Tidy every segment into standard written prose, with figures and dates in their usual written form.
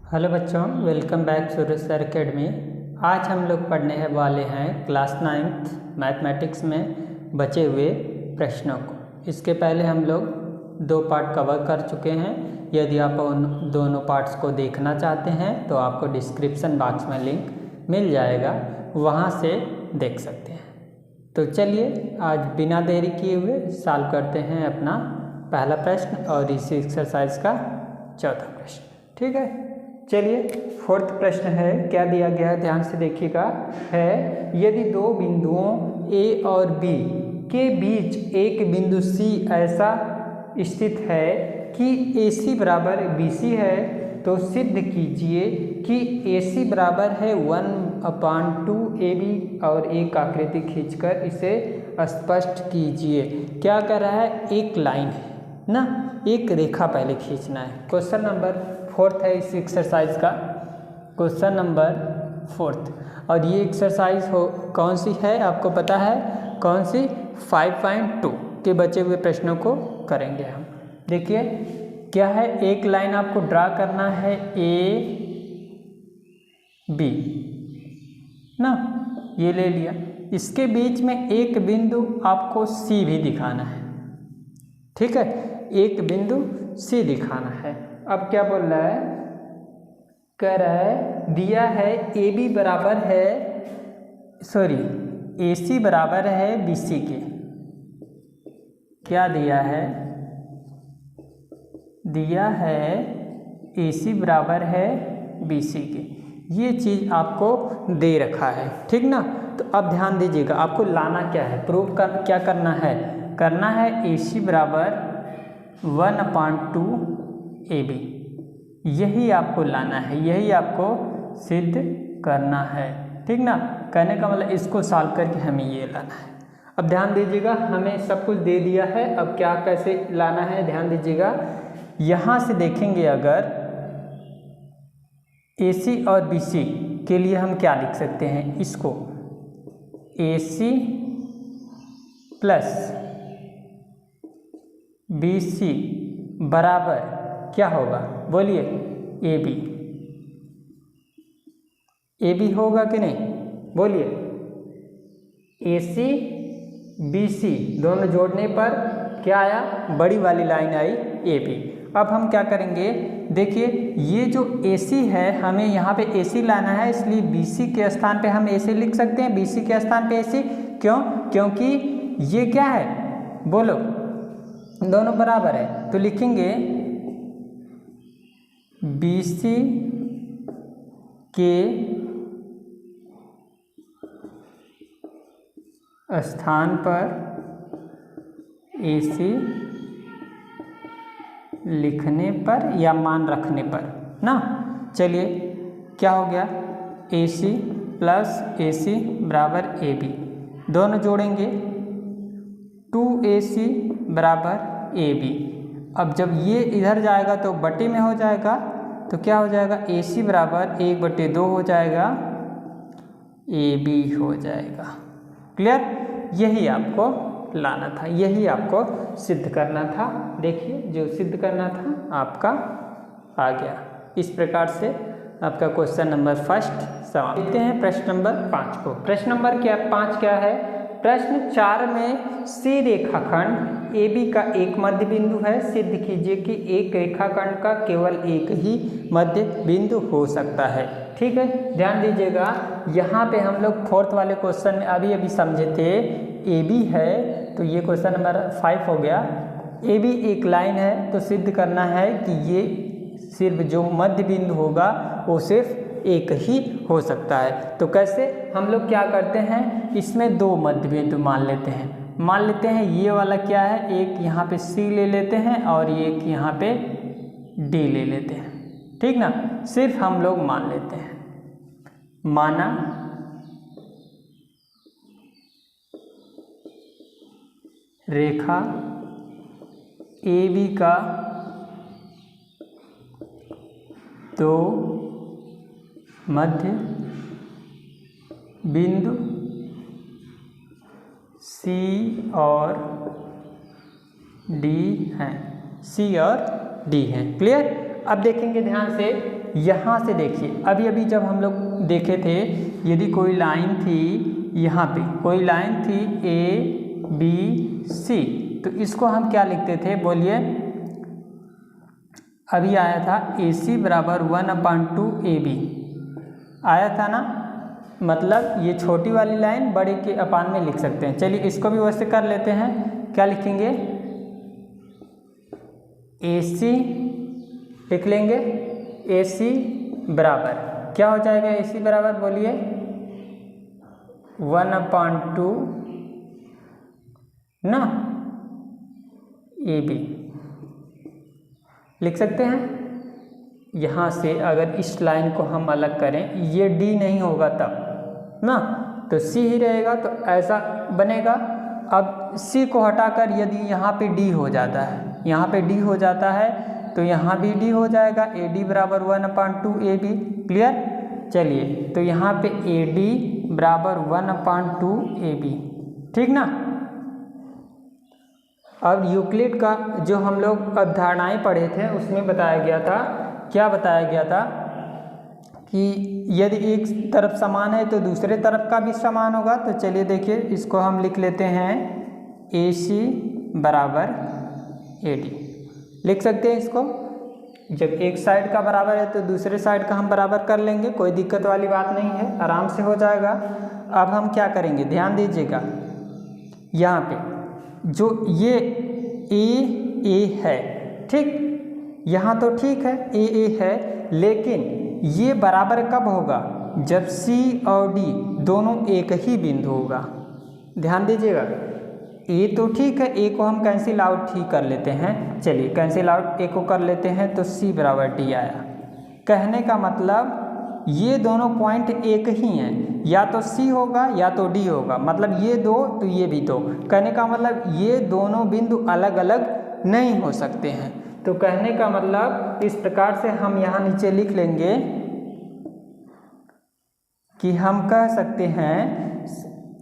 Hello बच्चों, welcome back सूरज sir academy. आज हम लोग पढ़ने वाले हैं क्लास 9th मैथमेटिक्स में बचे हुए प्रश्नों को। इसके पहले हम लोग 2 पार्ट कवर कर चुके हैं। यदि आप उन दोनों पार्ट्स को देखना चाहते हैं तो आपको डिस्क्रिप्शन बॉक्स में लिंक मिल जाएगा, वहाँ से देख सकते हैं। तो चलिए आज बिना देरी किए हुए सॉल्व करते हैं अपना पहला प्रश्न और इसी एक्सरसाइज का चौथा प्रश्न। ठीक है, चलिए 4th प्रश्न है। क्या दिया गया है, ध्यान से देखिएगा। है यदि 2 बिंदुओं A और B के बीच एक बिंदु C ऐसा स्थित है कि AC बराबर BC है, तो सिद्ध कीजिए कि AC बराबर है 1/2 AB और एक आकृति खींचकर इसे स्पष्ट कीजिए। क्या कर रहा है, एक लाइन है ना, एक रेखा पहले खींचना है। क्वेश्चन नंबर 4th है इस एक्सरसाइज का, क्वेश्चन नंबर 4th। और ये एक्सरसाइज कौन सी है आपको पता है, कौन सी 5.2 के बचे हुए प्रश्नों को करेंगे हम। देखिए क्या है, एक लाइन आपको ड्रा करना है A B ना, ये ले लिया। इसके बीच में एक बिंदु आपको C भी दिखाना है। ठीक है, एक बिंदु C दिखाना है। अब क्या बोल रहा है, कह रहा है दिया है AB बराबर है AC बराबर है BC के। क्या दिया है, दिया है AC बराबर है BC के। ये चीज़ आपको दे रखा है, ठीक ना। तो अब ध्यान दीजिएगा, आपको लाना क्या है, प्रूव क्या करना है, करना है AC बराबर 1/2 AB। यही आपको लाना है, यही आपको सिद्ध करना है, ठीक ना। कहने का मतलब इसको सॉल्व करके हमें ये लाना है। अब ध्यान दीजिएगा, हमें सब कुछ दे दिया है, अब क्या कैसे लाना है ध्यान दीजिएगा। यहाँ से देखेंगे अगर AC और BC के लिए हम क्या लिख सकते हैं, इसको AC प्लस BC बराबर क्या होगा, बोलिए AB होगा कि नहीं, बोलिए। AC BC दोनों जोड़ने पर क्या आया, बड़ी वाली लाइन आई AB। अब हम क्या करेंगे, देखिए ये जो AC है हमें यहाँ पे AC लाना है, इसलिए BC के स्थान पे हम AC लिख सकते हैं, BC के स्थान पे AC। क्यों, क्योंकि ये क्या है, बोलो, दोनों बराबर है। तो लिखेंगे BC के स्थान पर AC लिखने पर या मान रखने पर ना। चलिए क्या हो गया, AC प्लस AC बराबर AB, दोनों जोड़ेंगे 2AC बराबर AB। अब जब ये इधर जाएगा तो बटे में हो जाएगा, तो क्या हो जाएगा, AC बराबर 1/2 हो जाएगा, AB हो जाएगा। क्लियर, यही आपको लाना था, यही आपको सिद्ध करना था। देखिए जो सिद्ध करना था आपका आ गया। इस प्रकार से आपका क्वेश्चन नंबर 1 समाप्त। देखते हैं प्रश्न नंबर 5 को। प्रश्न नंबर 5 क्या है, प्रश्न 4 में C रेखाखंड AB का एक मध्य बिंदु है। सिद्ध कीजिए कि एक रेखाखंड का केवल एक ही मध्य बिंदु हो सकता है। ठीक है, ध्यान दीजिएगा, यहाँ पे हम लोग 4th वाले क्वेश्चन में अभी समझे थे AB है, तो ये क्वेश्चन नंबर 5 हो गया। AB एक लाइन है, तो सिद्ध करना है कि ये सिर्फ जो मध्य बिंदु होगा वो सिर्फ एक ही हो सकता है। तो कैसे, हम लोग क्या करते हैं, इसमें 2 मध्य बिंदु मान लेते हैं। मान लेते हैं ये वाला क्या है, एक यहाँ पे C ले लेते हैं और एक यहाँ पे D ले लेते हैं, ठीक ना। सिर्फ हम लोग मान लेते हैं, माना रेखा AB का 2 मध्य बिंदु C और D हैं, C और D हैं। क्लियर, अब देखेंगे ध्यान से, यहाँ से देखिए, अभी अभी जब हम लोग देखे थे, यदि कोई लाइन थी, यहाँ पे कोई लाइन थी ABC, तो इसको हम क्या लिखते थे बोलिए, अभी आया था AC बराबर 1/2 AB आया था ना, मतलब ये छोटी वाली लाइन बड़े के अपान में लिख सकते हैं। चलिए इसको भी वैसे कर लेते हैं, क्या लिखेंगे, AC लिख लेंगे, AC बराबर क्या हो जाएगा, AC बराबर बोलिए 1/2 ना AB लिख सकते हैं। यहाँ से अगर इस लाइन को हम अलग करें, ये D नहीं होगा तब ना, तो C ही रहेगा, तो ऐसा बनेगा। अब C को हटाकर यदि यहाँ पे D हो जाता है, यहाँ पे D हो जाता है, तो यहाँ भी D हो जाएगा, AD बराबर 1/2 AB। क्लियर। चलिए तो यहाँ पे AD बराबर 1/2 AB, ठीक ना। अब यूक्लिड का जो हम लोग अवधारणाएं पढ़े थे उसमें बताया गया था, क्या बताया गया था कि यदि एक तरफ समान है तो दूसरे तरफ का भी समान होगा। तो चलिए देखिए, इसको हम लिख लेते हैं AC बराबर AD, लिख सकते हैं इसको। जब एक साइड का बराबर है तो दूसरे साइड का हम बराबर कर लेंगे, कोई दिक्कत वाली बात नहीं है, आराम से हो जाएगा। अब हम क्या करेंगे, ध्यान दीजिएगा, यहाँ पे जो ये A है, ठीक, यहाँ तो ठीक है A है, लेकिन ये बराबर कब होगा, जब C और D दोनों एक ही बिंदु होगा। ध्यान दीजिएगा, A तो ठीक है, A को हम कैंसिल आउट ही कर लेते हैं। चलिए कैंसिल आउट A को कर लेते हैं, तो C बराबर D आया। कहने का मतलब ये दोनों पॉइंट एक ही हैं, या तो C होगा या तो D होगा, मतलब ये दो तो ये भी दो। कहने का मतलब ये दोनों बिंदु अलग अलग नहीं हो सकते हैं। तो कहने का मतलब इस प्रकार से हम यहाँ नीचे लिख लेंगे कि हम कह सकते हैं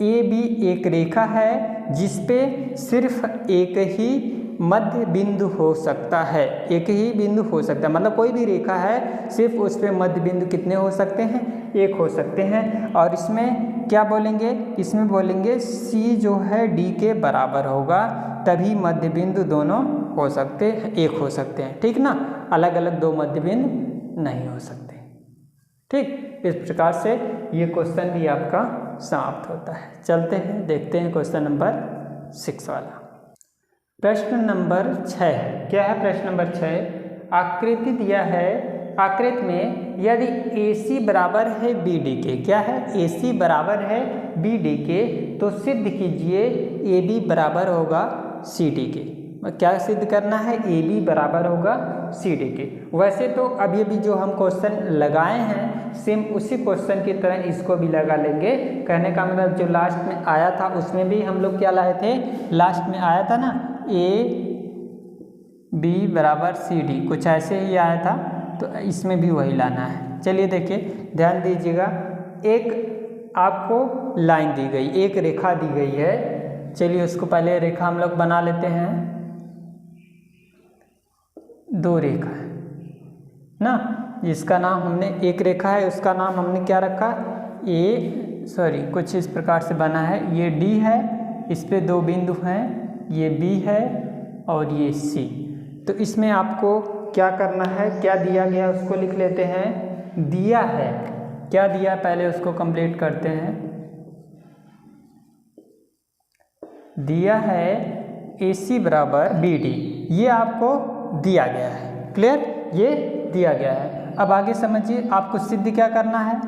AB एक रेखा है जिसपे सिर्फ एक ही मध्य बिंदु हो सकता है, एक ही बिंदु हो सकता है, मतलब कोई भी रेखा है सिर्फ उस पे मध्य बिंदु कितने हो सकते हैं, एक हो सकते हैं। और इसमें क्या बोलेंगे, इसमें बोलेंगे C जो है D के बराबर होगा, तभी मध्य बिंदु दोनों हो सकते हैं, एक हो सकते हैं, ठीक ना, अलग अलग दो मध्य बिंदु नहीं हो सकते। ठीक, इस प्रकार से ये क्वेश्चन भी आपका समाप्त होता है। चलते हैं, देखते हैं क्वेश्चन नंबर 6 वाला। प्रश्न नंबर 6, क्या है प्रश्न नंबर 6, आकृति दिया है, आकृति में यदि AC बराबर है BD के, क्या है, AC बराबर है BD के, तो सिद्ध कीजिए AB बराबर होगा CD के। क्या सिद्ध करना है, AB बराबर होगा CD के। वैसे तो अभी अभी जो हम क्वेश्चन लगाए हैं सेम उसी क्वेश्चन की तरह इसको भी लगा लेंगे। कहने का मतलब जो लास्ट में आया था उसमें भी हम लोग क्या लाए थे, लास्ट में आया था ना AB बराबर CD, कुछ ऐसे ही आया था, तो इसमें भी वही लाना है। चलिए देखिए, ध्यान दीजिएगा, एक आपको लाइन दी गई, एक रेखा दी गई है। चलिए उसको पहले रेखा हम लोग बना लेते हैं, दो रेखा है ना, जिसका नाम हमने, एक रेखा है उसका नाम हमने क्या रखा, कुछ इस प्रकार से बना है, ये D है, इस पे दो बिंदु हैं, ये B है और ये C। तो इसमें आपको क्या करना है, क्या दिया गया उसको लिख लेते हैं, दिया है, क्या दिया पहले उसको कंप्लीट करते हैं। दिया है AC बराबर BD, ये आपको दिया गया है, क्लियर, ये दिया गया है। अब आगे समझिए, आपको सिद्ध क्या करना है,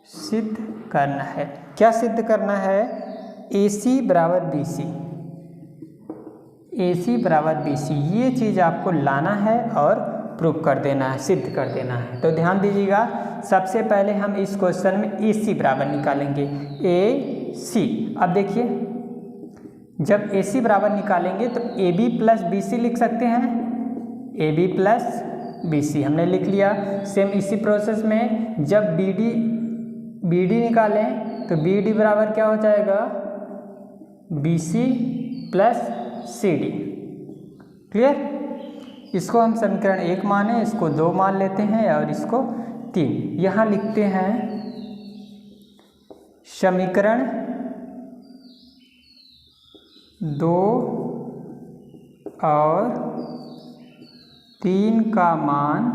सिद्ध करना है, क्या सिद्ध करना है, AC बराबर BC, AC बराबर BC, ये चीज़ आपको लाना है और प्रूव कर देना है, सिद्ध कर देना है। तो ध्यान दीजिएगा, सबसे पहले हम इस क्वेश्चन में AC बराबर निकालेंगे, AC। अब देखिए, जब AC बराबर निकालेंगे तो AB प्लस BC लिख सकते हैं, AB प्लस BC हमने लिख लिया। सेम इसी प्रोसेस में जब BD निकालें तो BD बराबर क्या हो जाएगा, BC प्लस CD, क्लियर। इसको हम समीकरण 1 माने, इसको 2 मान लेते हैं और इसको 3। यहाँ लिखते हैं समीकरण 2 और 3 का मान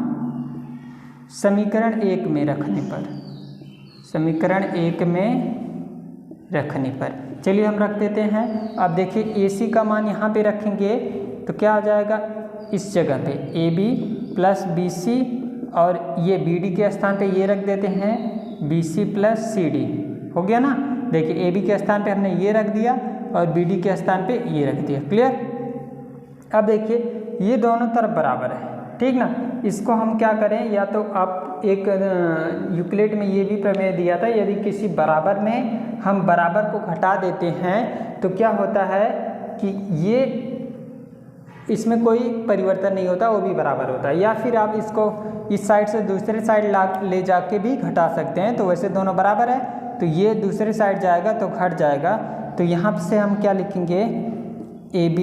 समीकरण 1 में रखने पर, समीकरण 1 में रखने पर चलिए हम रख देते हैं। अब देखिए AC का मान यहाँ पे रखेंगे तो क्या आ जाएगा, इस जगह पे AB प्लस BC और ये BD के स्थान पे ये रख देते हैं BC प्लस CD, हो गया ना। देखिए AB के स्थान पे हमने ये रख दिया और BD के स्थान पे ये रख दिया, क्लियर। अब देखिए ये दोनों तरफ बराबर है, ठीक ना। इसको हम क्या करें, या तो आप एक यूक्लिड में ये भी प्रमेय दिया था, यदि किसी बराबर में हम बराबर को घटा देते हैं तो क्या होता है कि ये इसमें कोई परिवर्तन नहीं होता, वो भी बराबर होता है। या फिर आप इसको इस साइड से दूसरे साइड ले जाके भी घटा सकते हैं, तो वैसे दोनों बराबर है तो ये दूसरे साइड जाएगा तो घट जाएगा। तो यहाँ से हम क्या लिखेंगे, AB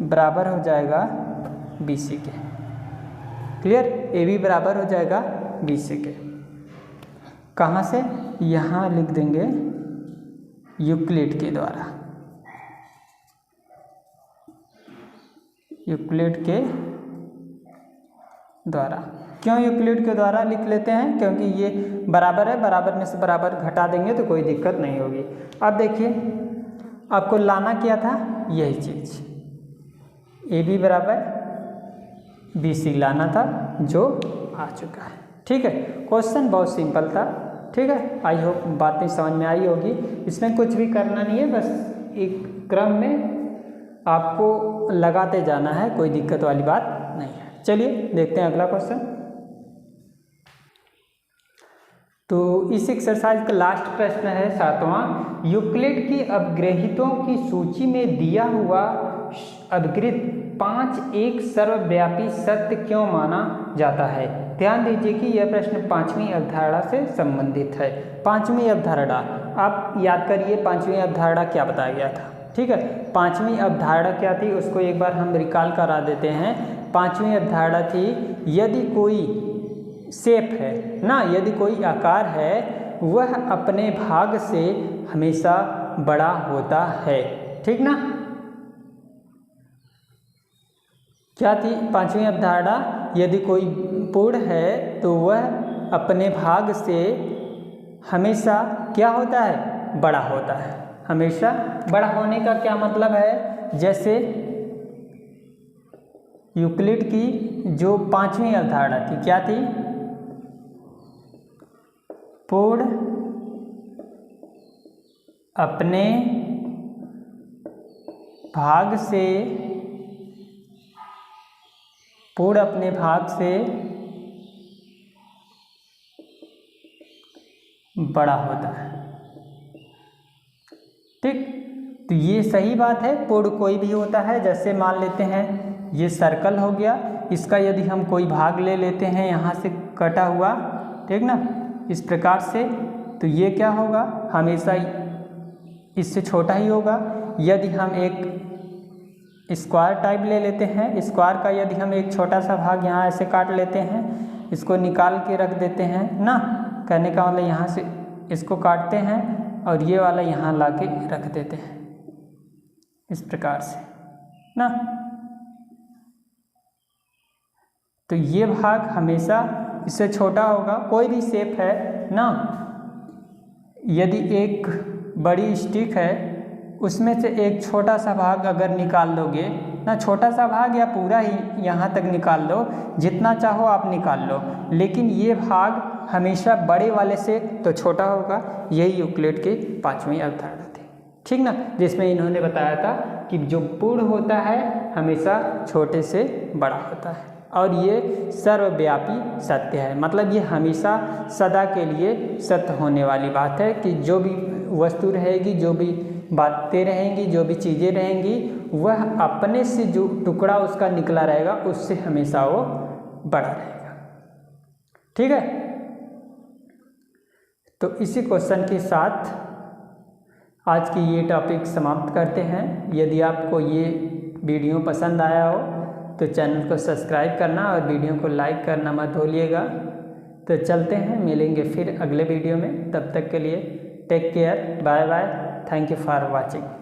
बराबर हो जाएगा BC के, क्लियर। AB बराबर हो जाएगा BC के, कहाँ से, यहाँ लिख देंगे यूक्लिड के द्वारा, यूक्लिड के द्वारा। क्यों यूक्लिड के द्वारा लिख लेते हैं, क्योंकि ये बराबर है, बराबर में से बराबर घटा देंगे तो कोई दिक्कत नहीं होगी। अब देखिए आपको लाना क्या था, यही चीज़ AB बराबर BC लाना था, जो आ चुका है, ठीक है। क्वेश्चन बहुत सिंपल था, ठीक है। आई होप बातें समझ में आई होगी। इसमें कुछ भी करना नहीं है, बस एक क्रम में आपको लगाते जाना है, कोई दिक्कत वाली बात नहीं है। चलिए देखते हैं अगला क्वेश्चन। तो इस एक्सरसाइज का लास्ट प्रश्न है 7वां। यूक्लिड की अवग्रहितों की सूची में दिया हुआ अवग्रहित 5 एक सर्वव्यापी सत्य क्यों माना जाता है। ध्यान दीजिए कि यह प्रश्न 5वीं अवधारणा से संबंधित है। 5वीं अवधारणा, आप याद करिए 5वीं अवधारणा क्या बताया गया था, ठीक है। 5वीं अवधारणा क्या थी उसको एक बार हम रिकॉल करा देते हैं। 5वीं अवधारणा थी, यदि कोई शेप है ना, यदि कोई आकार है, वह अपने भाग से हमेशा बड़ा होता है, ठीक ना। क्या थी 5वीं अवधारणा, यदि कोई पूर्ण है तो वह अपने भाग से हमेशा क्या होता है, बड़ा होता है। हमेशा बड़ा होने का क्या मतलब है, जैसे यूक्लिड की जो 5वीं अवधारणा थी, क्या थी, पूर्ण अपने भाग से, पूर्ण अपने भाग से बड़ा होता है, ठीक। तो ये सही बात है, पूर्ण कोई भी होता है। जैसे मान लेते हैं ये सर्कल हो गया, इसका यदि हम कोई भाग ले लेते हैं यहाँ से कटा हुआ, ठीक ना, इस प्रकार से, तो ये क्या होगा, हमेशा इससे छोटा ही होगा। यदि हम एक स्क्वायर टाइप ले लेते हैं, स्क्वायर का यदि हम एक छोटा सा भाग यहाँ ऐसे काट लेते हैं, इसको निकाल के रख देते हैं ना, कहने का मतलब यहाँ से इसको काटते हैं और ये वाला यहाँ ला के रख देते हैं, इस प्रकार से ना। तो ये भाग हमेशा इससे छोटा होगा। कोई भी शेप है ना, यदि एक बड़ी स्टिक है, उसमें से एक छोटा सा भाग अगर निकाल लोगे ना, छोटा सा भाग या पूरा ही यहाँ तक निकाल लो, जितना चाहो आप निकाल लो, लेकिन ये भाग हमेशा बड़े वाले से तो छोटा होगा। यही यूक्लिड की 5वीं अवधारणा थी, ठीक ना, जिसमें इन्होंने बताया था कि जो पूर्ण होता है हमेशा छोटे से बड़ा होता है और ये सर्वव्यापी सत्य है। मतलब ये हमेशा सदा के लिए सत्य होने वाली बात है कि जो भी वस्तु रहेगी, जो भी बातें रहेंगी, जो भी चीज़ें रहेंगी, वह अपने से जो टुकड़ा उसका निकला रहेगा उससे हमेशा वो बड़ा रहेगा, ठीक है। तो इसी क्वेश्चन के साथ आज की ये टॉपिक समाप्त करते हैं। यदि आपको ये वीडियो पसंद आया हो तो चैनल को सब्सक्राइब करना और वीडियो को लाइक करना मत भूलिएगा। तो चलते हैं, मिलेंगे फिर अगले वीडियो में। तब तक के लिए take care, bye bye, thank you for watching.